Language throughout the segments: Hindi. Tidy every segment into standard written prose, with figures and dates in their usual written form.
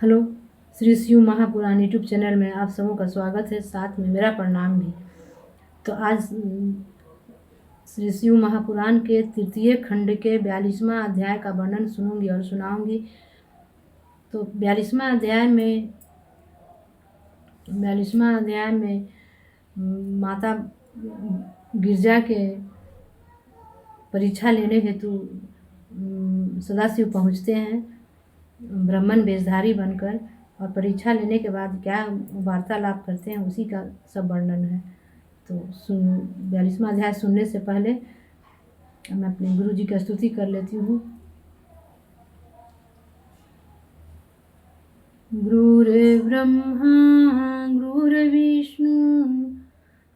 Hello, Shri Shiv Mahapuran YouTube channel में आप सबों का स्वागत है, साथ में मेरा प्रणाम भी। तो आज श्री शिव महापुराण के तृतीय खंड के 42वां अध्याय का वर्णन सुनूंगी और सुनाऊंगी। तो 42वां अध्याय में माता गिरजा के परीक्षा लेने हेतु सदाशिव पहुँचते हैं ब्राह्मण वेशधारी बनकर, और परीक्षा लेने के बाद क्या वार्तालाप करते हैं उसी का सब वर्णन है। तो 42वां अध्याय सुनने से पहले मैं अपने गुरु जी की स्तुति कर लेती हूँ। गुरुर्ब्रह्मा गुरुर्विष्णु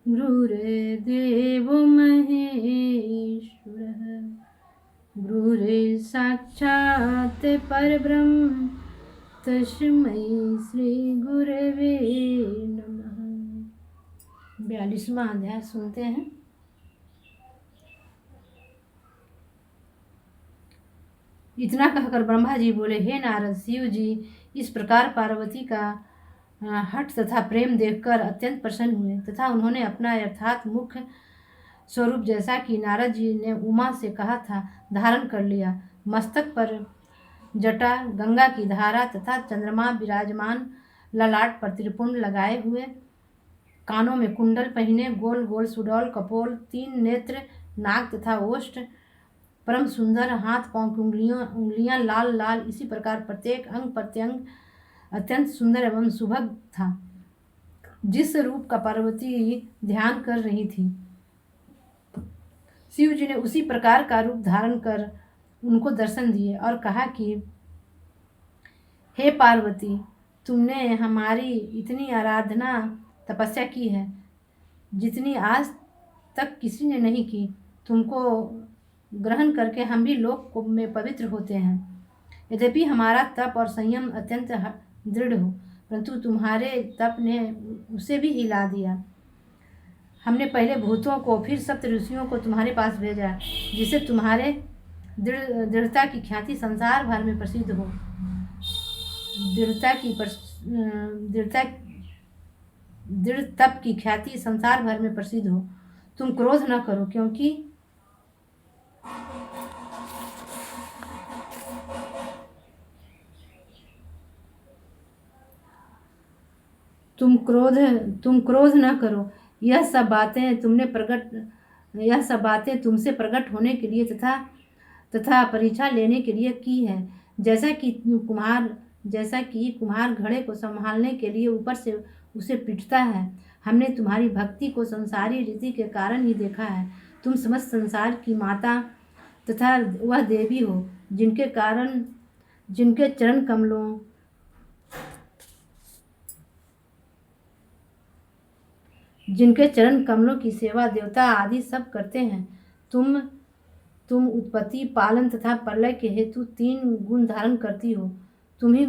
गुरुर्देवो महेश्वरः गुरुर्साक्षात् परब्रह्म तस्मै श्री गुरवे नमः। 42वां अध्याय सुनते हैं। इतना कहकर ब्रह्मा जी बोले, हे नारद, शिव जी इस प्रकार पार्वती का हठ तथा प्रेम देखकर अत्यंत प्रसन्न हुए तथा उन्होंने अपना अर्थात मुख्य स्वरूप, जैसा कि नारद जी ने उमा से कहा था, धारण कर लिया। मस्तक पर जटा, गंगा की धारा तथा चंद्रमा विराजमान, ललाट पर त्रिपुंड लगाए हुए, कानों में कुंडल पहने, गोल गोल सुडौल कपोल, 3 नेत्र, नाक तथा ओष्ठ, परम सुंदर, हाथ पांव की उंगलियां लाल लाल, इसी प्रकार प्रत्येक अंग प्रत्यंग अत्यंत सुंदर एवं सुभग था। जिस रूप का पार्वती ध्यान कर रही थी, शिव जी ने उसी प्रकार का रूप धारण कर उनको दर्शन दिए और कहा कि हे पार्वती, तुमने हमारी इतनी आराधना तपस्या की है जितनी आज तक किसी ने नहीं की। तुमको ग्रहण करके हम भी लोक में पवित्र होते हैं। यद्यपि हमारा तप और संयम अत्यंत दृढ़ हो, परंतु तुम्हारे तप ने उसे भी हिला दिया। हमने पहले भूतों को, फिर सप्त ऋषियों को तुम्हारे पास भेजा, जिससे तुम्हारे दृढ़ता की ख्याति संसार भर में प्रसिद्ध हो। दृढ़ तप की ख्याति संसार भर में प्रसिद्ध हो। तुम क्रोध न करो, क्योंकि तुम क्रोध न करो। यह सब बातें तुमसे प्रकट होने के लिए तथा परीक्षा लेने के लिए की है। जैसा कि कुम्हार घड़े को संभालने के लिए ऊपर से उसे पीटता है, हमने तुम्हारी भक्ति को संसारी रीति के कारण ही देखा है। तुम समस्त संसार की माता तथा वह देवी हो, जिनके चरण कमलों की सेवा देवता आदि सब करते हैं। तुम उत्पत्ति, पालन तथा प्रलय के हेतु 3 गुण धारण करती हो। तुम ही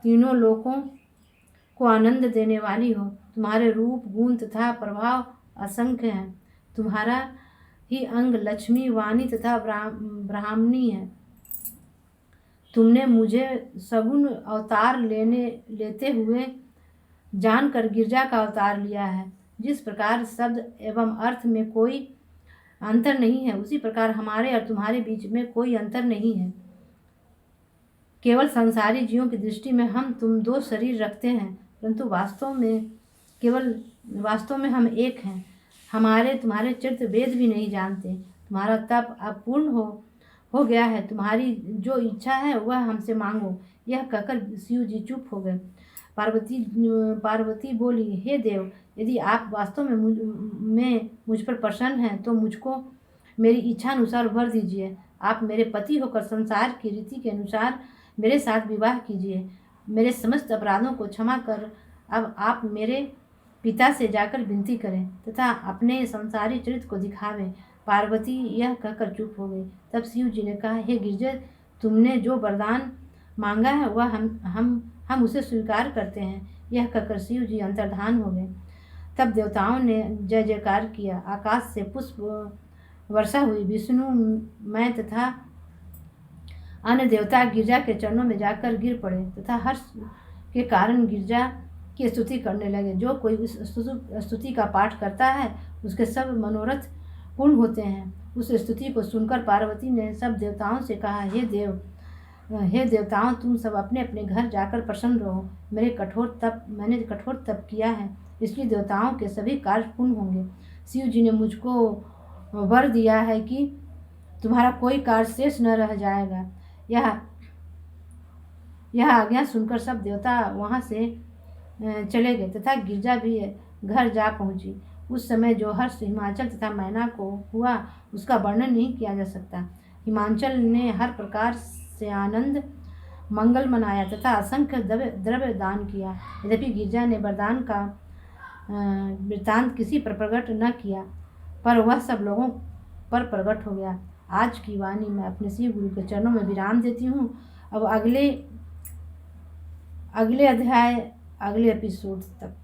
तीनों लोकों को आनंद देने वाली हो। तुम्हारे रूप, गुण तथा प्रभाव असंख्य हैं। तुम्हारा ही अंग लक्ष्मी, वाणी तथा ब्राह्मणी है। तुमने मुझे सगुण अवतार लेते हुए जानकर गिरजा का अवतार लिया है। जिस प्रकार शब्द एवं अर्थ में कोई अंतर नहीं है, उसी प्रकार हमारे और तुम्हारे बीच में कोई अंतर नहीं है। केवल संसारी जीवों की दृष्टि में हम तुम 2 शरीर रखते हैं, परंतु वास्तव में हम एक हैं। तुम्हारे चरित्र वेद भी नहीं जानते। तुम्हारा तप अब पूर्ण हो गया है। तुम्हारी जो इच्छा है वह हमसे मांगो। यह कहकर शिव जी चुप हो गए। पार्वती बोली, हे देव, यदि आप वास्तव में मुझ पर प्रसन्न हैं तो मुझको मेरी इच्छा अनुसार वर दीजिए। आप मेरे पति होकर संसार की रीति के अनुसार मेरे साथ विवाह कीजिए। मेरे समस्त अपराधों को क्षमा कर अब आप मेरे पिता से जाकर विनती करें तथा अपने संसारी चरित्र को दिखावें। पार्वती यह कहकर चुप हो गई। तब शिव जी ने कहा, हे गिरजा, तुमने जो वरदान मांगा है वह हम उसे स्वीकार करते हैं। यह कहकर शिव जी अंतर्धान हो गए। तब देवताओं ने जय जयकार किया। आकाश से पुष्प वर्षा हुई। विष्णु, मैं तथा अन्य देवता गिरजा के चरणों में जाकर गिर पड़े तथा हर्ष के कारण गिरजा की स्तुति करने लगे। जो कोई उस स्तुति का पाठ करता है उसके सब मनोरथ पूर्ण होते हैं। उस स्तुति को सुनकर पार्वती ने सब देवताओं से कहा, हे देवताओं, तुम सब अपने अपने घर जाकर प्रसन्न रहो। मैंने कठोर तप किया है, इसलिए देवताओं के सभी कार्य पूर्ण होंगे। शिव जी ने मुझको वर दिया है कि तुम्हारा कोई कार्य शेष न रह जाएगा। यह आज्ञा सुनकर सब देवता वहाँ से चले गए तथा गिरजा भी घर जा पहुँची। उस समय जो हर्ष हिमाचल तथा मैना को हुआ उसका वर्णन नहीं किया जा सकता। हिमाचल ने हर प्रकार से आनंद मंगल मनाया तथा असंख्य द्रव्य दान किया। यद्यपि गिरजा ने वरदान का वृत्तांत किसी पर प्रकट न किया, पर वह सब लोगों पर प्रकट हो गया। आज की वाणी मैं अपने शिव गुरु के चरणों में विराम देती हूँ। अब अगले अध्याय, अगले एपिसोड तक